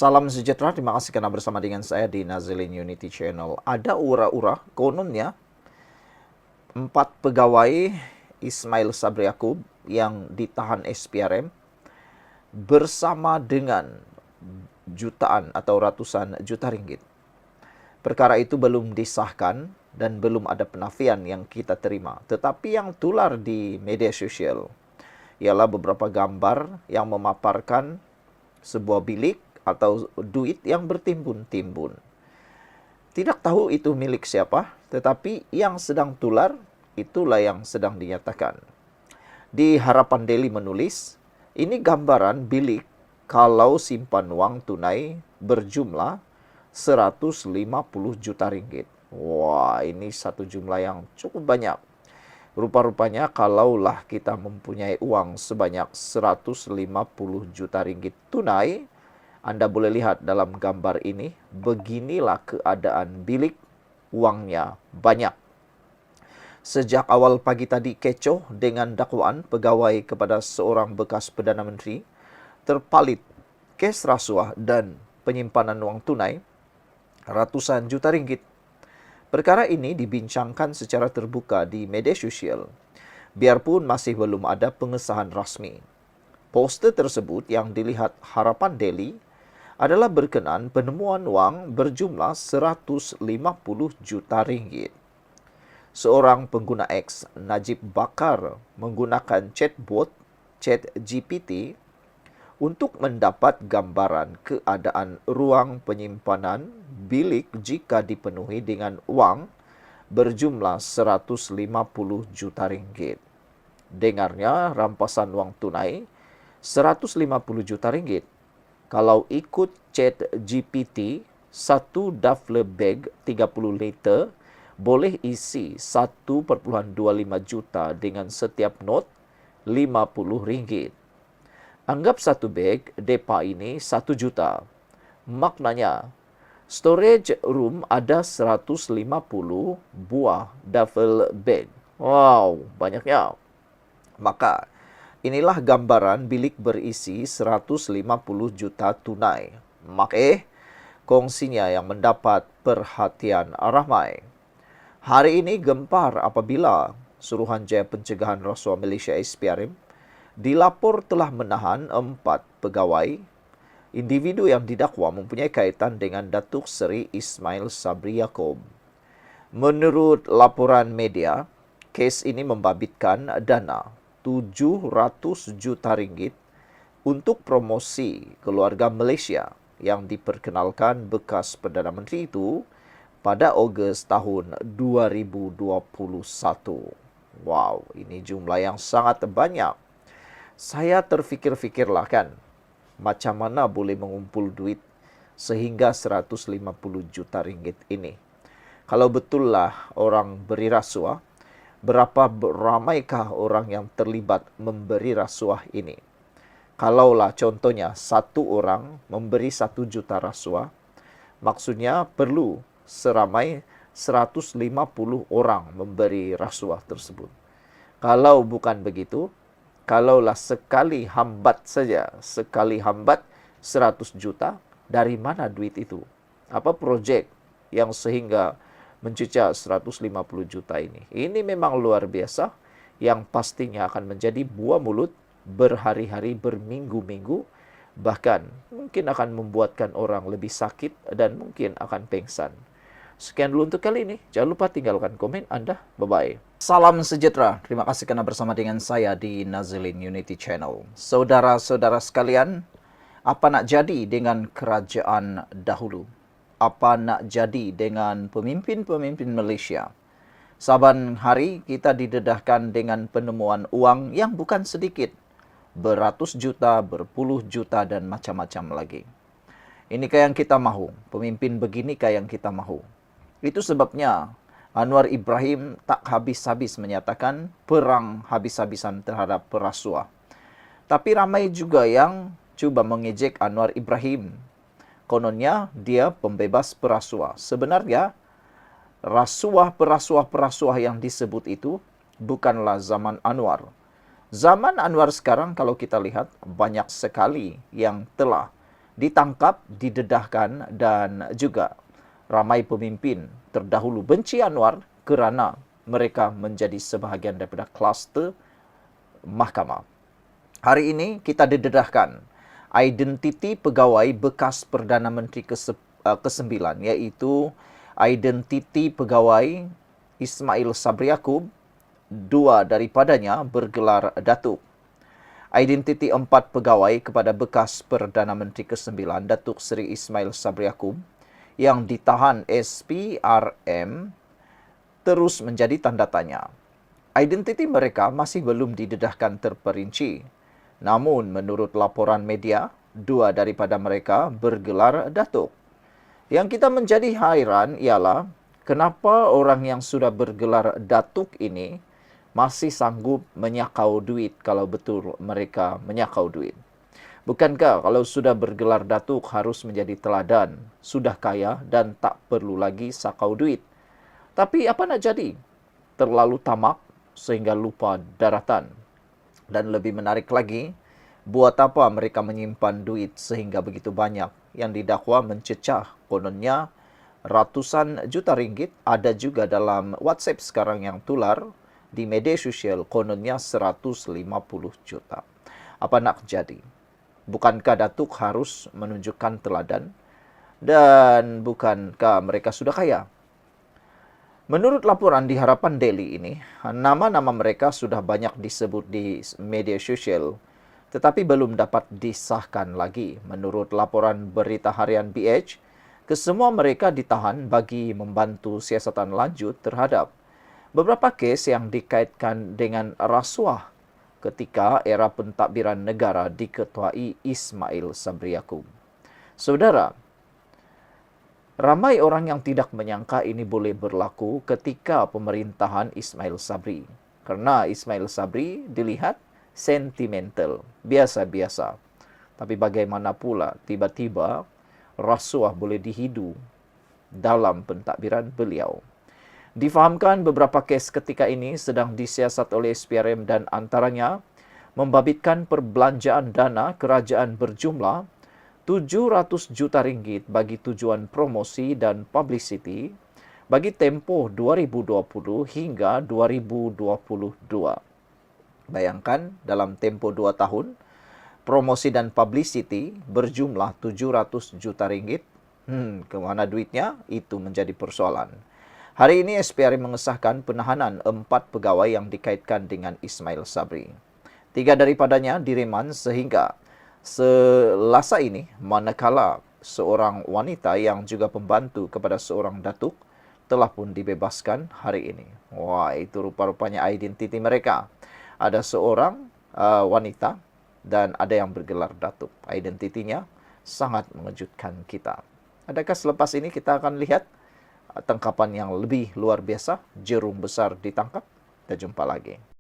Salam sejahtera, terima kasih karena bersama dengan saya di Nazilin Unity Channel. Ada ura-ura, kononnya 4 pegawai Ismail Sabri Yaakob yang ditahan SPRM bersama dengan jutaan atau ratusan juta ringgit. Perkara itu belum disahkan dan belum ada penafian yang kita terima. Tetapi yang tular di media sosial ialah beberapa gambar yang memaparkan sebuah bilik atau duit yang bertimbun-timbun. Tidak tahu itu milik siapa, tetapi yang sedang tular itulah yang sedang dinyatakan. Di Harapan Daily menulis, ini gambaran bilik kalau simpan uang tunai berjumlah 150 juta ringgit. Wah, ini satu jumlah yang cukup banyak. Rupa-rupanya kalaulah kita mempunyai uang sebanyak 150 juta ringgit tunai, Anda boleh lihat dalam gambar ini, beginilah keadaan bilik, uangnya banyak. Sejak awal pagi tadi kecoh dengan dakwaan pegawai kepada seorang bekas Perdana Menteri terpalit kes rasuah dan penyimpanan uang tunai ratusan juta ringgit. Perkara ini dibincangkan secara terbuka di media sosial, biarpun masih belum ada pengesahan rasmi. Poster tersebut yang dilihat Harapan Daily adalah berkenaan penemuan wang berjumlah 150 juta ringgit. Seorang pengguna X, Najib Bakar, menggunakan chatbot ChatGPT untuk mendapat gambaran keadaan ruang penyimpanan bilik jika dipenuhi dengan wang berjumlah 150 juta ringgit. Dengarnya rampasan wang tunai 150 juta ringgit. Kalau ikut ChatGPT, satu duffler bag 30 liter boleh isi 1,25 juta dengan setiap not 50 ringgit. Anggap satu beg depa ini 1 juta. Maknanya, storage room ada 150 buah duffel bag. Wow, banyaknya. Maka, inilah gambaran bilik berisi 150 juta tunai. Kongsinya yang mendapat perhatian ramai. Hari ini gempar apabila Suruhanjaya Pencegahan Rasuah Malaysia SPRM dilapor telah menahan 4 pegawai individu yang didakwa mempunyai kaitan dengan Datuk Seri Ismail Sabri Yaakob. Menurut laporan media, kes ini membabitkan dana 700 juta ringgit untuk promosi keluarga Malaysia yang diperkenalkan bekas Perdana Menteri itu pada Ogos tahun 2021. Wow, ini jumlah yang sangat banyak. Saya terfikir-fikirlah kan, macam mana boleh mengumpul duit sehingga 150 juta ringgit ini. Kalau betullah orang beri rasuah, berapa ramaikah orang yang terlibat memberi rasuah ini? Kalaulah contohnya satu orang memberi 1 juta rasuah, maksudnya perlu seramai 150 orang memberi rasuah tersebut. Kalau bukan begitu, kalaulah sekali hambat saja, sekali hambat 100 juta, dari mana duit itu? Apa projek yang sehingga mencecah 150 juta ini? Ini memang luar biasa yang pastinya akan menjadi buah mulut berhari-hari, berminggu-minggu, bahkan mungkin akan membuatkan orang lebih sakit dan mungkin akan pengsan. Sekian dulu untuk kali ini. Jangan lupa tinggalkan komen Anda. Bye-bye. Salam sejahtera. Terima kasih karena bersama dengan saya di Nazilin Unity Channel. Saudara-saudara sekalian, apa nak jadi dengan kerajaan dahulu? Apa nak jadi dengan pemimpin-pemimpin Malaysia? Saban hari kita didedahkan dengan penemuan uang yang bukan sedikit. Beratus juta, berpuluh juta dan macam-macam lagi. Inikah yang kita mahu? Pemimpin beginikah yang kita mahu? Itu sebabnya Anwar Ibrahim tak habis-habis menyatakan perang habis-habisan terhadap perasuah. Tapi ramai juga yang cuba mengejek Anwar Ibrahim. Kononnya dia pembebas perasuah. Sebenarnya perasuah yang disebut itu bukanlah zaman Anwar. Zaman Anwar sekarang kalau kita lihat banyak sekali yang telah ditangkap, didedahkan, dan juga ramai pemimpin terdahulu benci Anwar kerana mereka menjadi sebahagian daripada kluster mahkamah. Hari ini kita didedahkan identiti pegawai bekas Perdana Menteri ke-9, iaitu identiti pegawai Ismail Sabri Yaakob. Dua daripadanya bergelar Datuk. Identiti 4 pegawai kepada bekas Perdana Menteri ke-9 Datuk Seri Ismail Sabri Yaakob yang ditahan SPRM terus menjadi tanda tanya. Identiti mereka masih belum didedahkan terperinci. Namun, menurut laporan media, 2 daripada mereka bergelar Datuk. Yang kita menjadi hairan ialah kenapa orang yang sudah bergelar Datuk ini masih sanggup menyakau duit kalau betul mereka menyakau duit. Bukankah kalau sudah bergelar Datuk harus menjadi teladan, sudah kaya dan tak perlu lagi sakau duit? Tapi apa nak jadi? Terlalu tamak sehingga lupa daratan. Dan lebih menarik lagi, buat apa mereka menyimpan duit sehingga begitu banyak yang didakwa mencecah kononnya ratusan juta ringgit. Ada juga dalam WhatsApp sekarang yang tular di media sosial kononnya 150 juta. Apa nak jadi? Bukankah Datuk harus menunjukkan teladan? Dan bukankah mereka sudah kaya? Menurut laporan di Harapan Daily ini, nama-nama mereka sudah banyak disebut di media sosial, tetapi belum dapat disahkan lagi. Menurut laporan berita harian BH, kesemua mereka ditahan bagi membantu siasatan lanjut terhadap beberapa kes yang dikaitkan dengan rasuah ketika era pentadbiran negara diketuai Ismail Sabri Yaakob. Saudara, ramai orang yang tidak menyangka ini boleh berlaku ketika pemerintahan Ismail Sabri. Kerana Ismail Sabri dilihat sentimental, biasa-biasa. Tapi bagaimana pula tiba-tiba rasuah boleh dihidu dalam pentadbiran beliau. Difahamkan beberapa kes ketika ini sedang disiasat oleh SPRM dan antaranya membabitkan perbelanjaan dana kerajaan berjumlah 700 juta ringgit bagi tujuan promosi dan publicity bagi tempoh 2020 hingga 2022. Bayangkan dalam tempoh 2 tahun, promosi dan publicity berjumlah 700 juta ringgit. Kemana duitnya? Itu menjadi persoalan. Hari ini SPRM mengesahkan penahanan 4 pegawai yang dikaitkan dengan Ismail Sabri. 3 daripadanya direman sehingga Selasa ini, manakala seorang wanita yang juga pembantu kepada seorang datuk telah pun dibebaskan hari ini. Wah, itu rupa-rupanya identiti mereka. Ada seorang wanita dan ada yang bergelar datuk. Identitinya sangat mengejutkan kita. Adakah selepas ini kita akan lihat tangkapan yang lebih luar biasa, jerum besar ditangkap? Kita jumpa lagi.